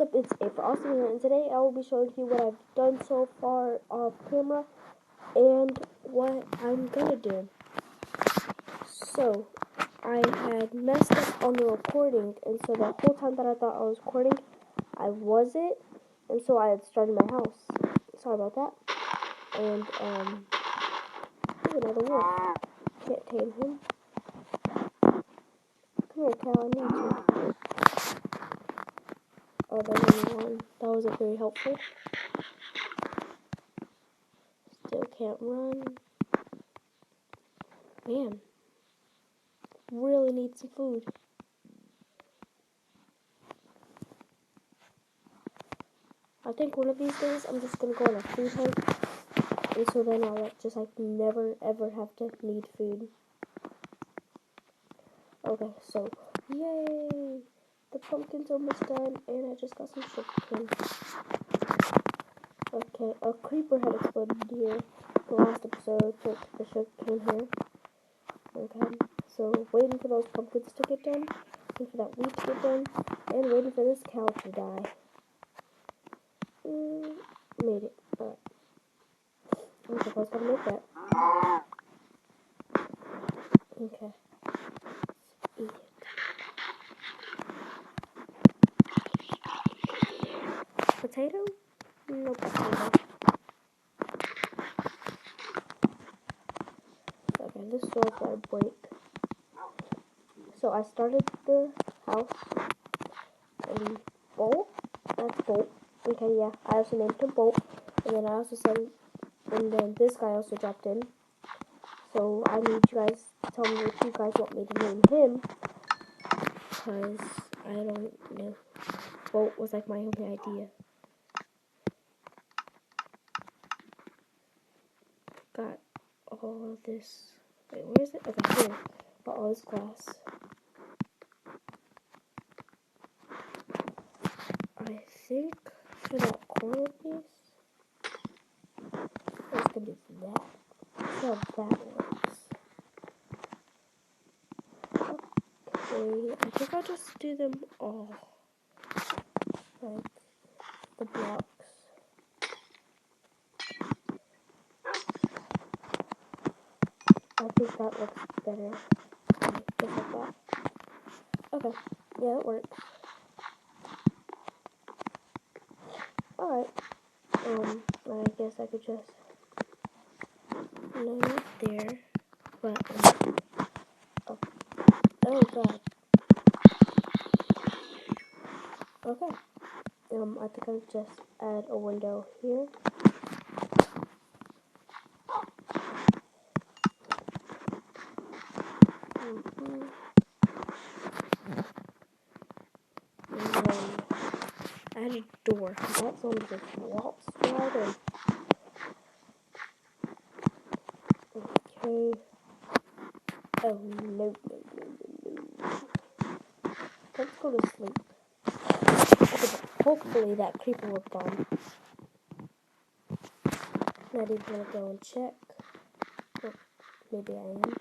up? It's A for Austin here, and today I will be showing you what I've done so far off camera and what I'm gonna do. So, I had messed up on the recording, and so the whole time that I thought I was recording, I wasn't, and so I had started my house. Sorry about that. And, ooh, another wolf. Can't tame him. Come here, Cal, I need you. Oh, there's only one. That wasn't very helpful. Still can't run. Man, really need some food. I think one of these days I'm just gonna go on a food hunt, and so then I'll just never ever have to need food. Okay, so yay! The pumpkin's almost done, and I just got some sugar cane. Okay, a creeper had exploded here. The last episode took the sugar cane here. Okay, so waiting for those pumpkins to get done, waiting for that wheat to get done, and waiting for this cow to die. Made it. Alright. I'm supposed to make that. Okay. Let's eat it. Potato? No potato. Okay, this door's gotta break. So I started the house. And Bolt? That's Bolt. Okay, yeah. I also named him Bolt. And then I also said, and then this guy also dropped in. So I need you guys to tell me if you guys want me to name him. Because I don't know. Bolt was like my only idea. Got all this. Wait, where is it? Okay, here. Got all this glass. I think for that corner piece, it's gonna be that. See how that works. Okay, I think I'll just do them all. Like the blocks. I think that looks better. Okay, just like that. Okay, yeah, that works. Alright. I guess I could just name it there. But, oh god. Okay. I think I'll just add a window here. And then add a door. That sounds just waltz right in. Okay. Oh no. Let's go to sleep. Okay, hopefully that creeper will gone. Not even gonna go and check. Well, maybe I am.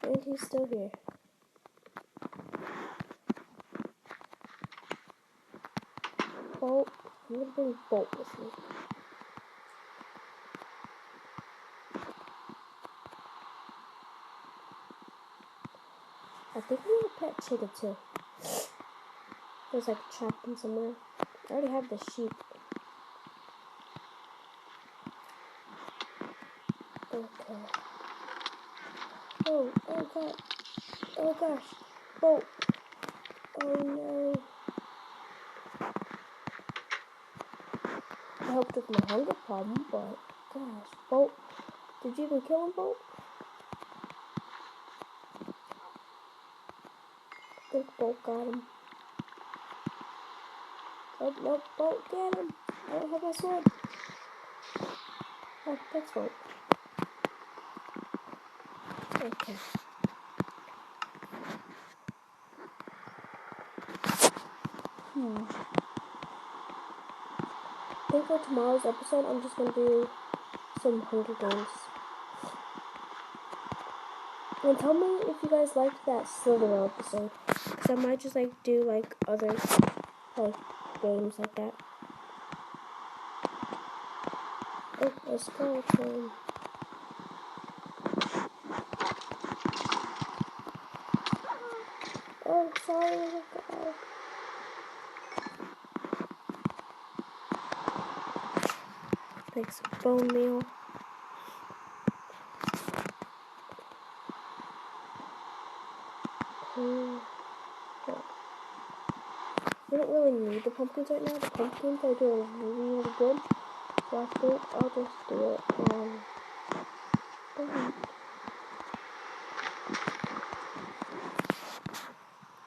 And he's still here. Bolt. I'm gonna bring Bolt with me. I think we need a pet chicken too. There's like trapped in somewhere. I already have the sheep. Okay. Oh god. Oh gosh. Bolt. Oh no. I helped with my hunger problem, but gosh. Bolt. Did you even kill him, Bolt? I think Bolt got him. Oh, no, Bolt, get him. I don't have my sword. Oh, that's Bolt. Okay. I think for tomorrow's episode, I'm just going to do some Hunger Games. And tell me if you guys liked that Sliver episode. Because I might just do other games like that. Oh, a skeleton. Oh, sorry, little guy. Make some bone meal. We don't really need the pumpkins right now. The pumpkins are doing really good. So I think I'll just do it on the wheat.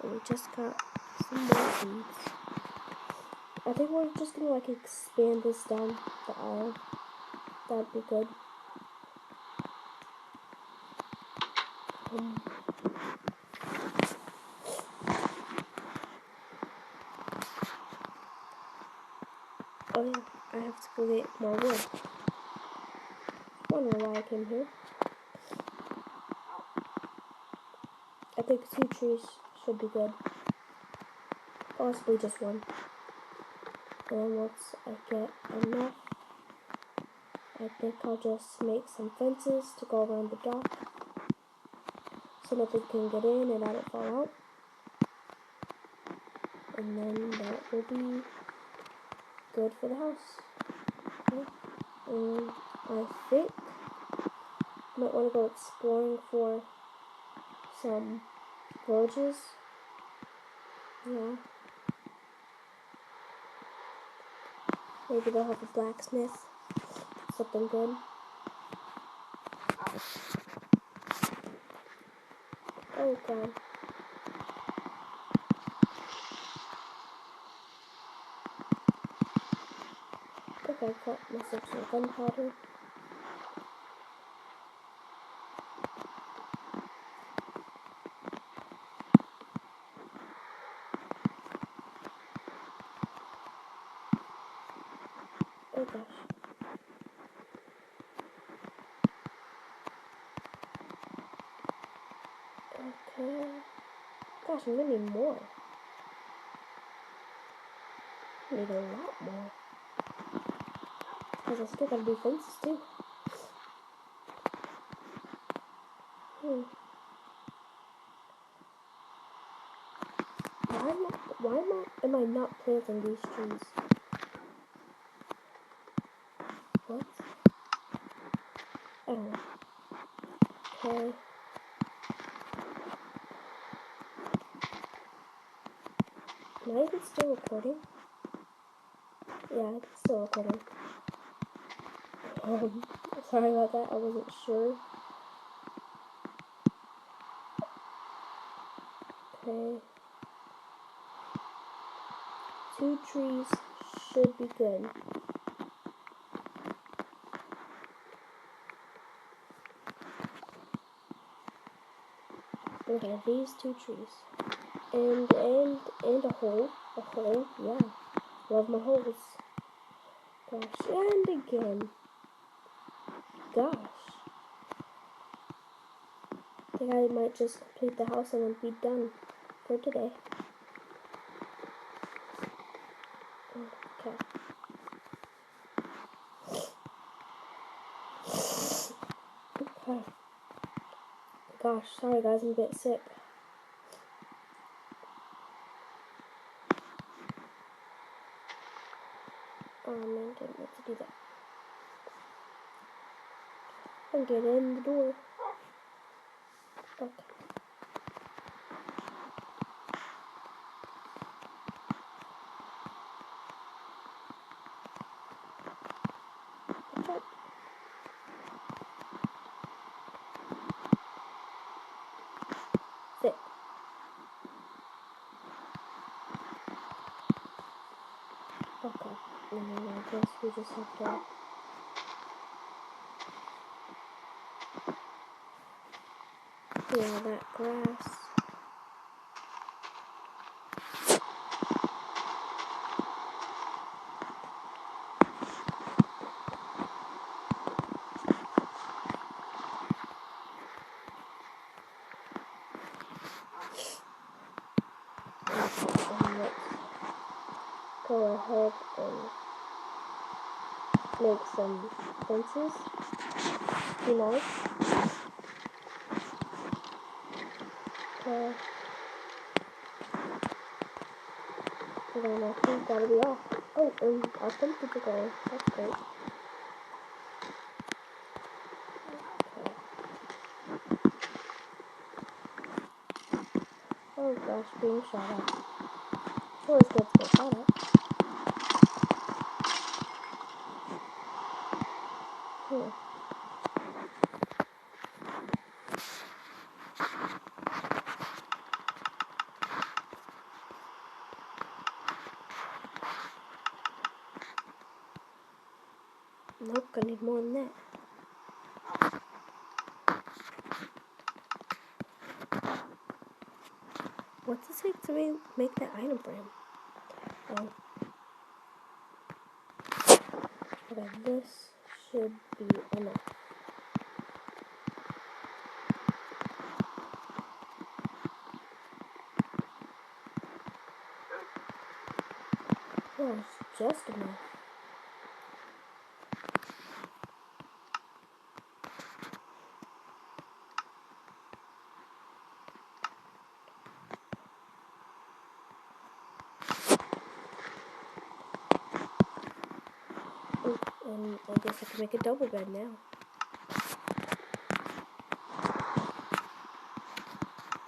And we just got some more seeds. I think we're just gonna like expand this down the aisle. That'd be good. Oh yeah, I have to go get more wood. Wonder why I came here. I think 2 trees should be good. Possibly just 1. And then once I get enough, I think I'll just make some fences to go around the dock so nothing can get in and I don't fall out. And then that will be good for the house. Okay. And I think I might want to go exploring for some villages. Yeah. Maybe they'll have a blacksmith. Something good. Oh god. Okay, cut myself some gunpowder. Oh gosh. Okay. Gosh, I'm gonna need more. I need a lot more. Because I still gotta do fences too. Am I not planting these trees? What? I don't know. Okay. Am I even still recording? Yeah, it's still recording. Sorry about that, I wasn't sure. Okay. 2 trees should be good. Okay, these 2 trees. And a hole. A hole, yeah. Love my holes. Gosh, and again. Gosh. I think I might just complete the house and then be done for today. Okay. Okay. Gosh, sorry guys, I'm a bit sick. Oh man, didn't meant to do that. And get in the door. Okay. Watch out. Sit. Okay. And then I guess we just have to clear that grass. And let's go go ahead and make some fences. Be nice. Okay. And then I think that'll be all. Oh, and our pumpkins are going. That's great. Okay. Oh gosh, being shot at. It's always good to get shot at. Here. Nope, I need more than that. What's it take to make that item for him? Oh. Okay, this should be enough. Yeah, it's just enough. Oh, and I guess I can make a double bed now.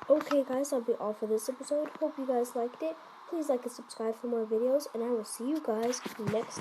Okay guys, that'll be all for this episode. Hope you guys liked it. Please like and subscribe for more videos, and I will see you guys next time.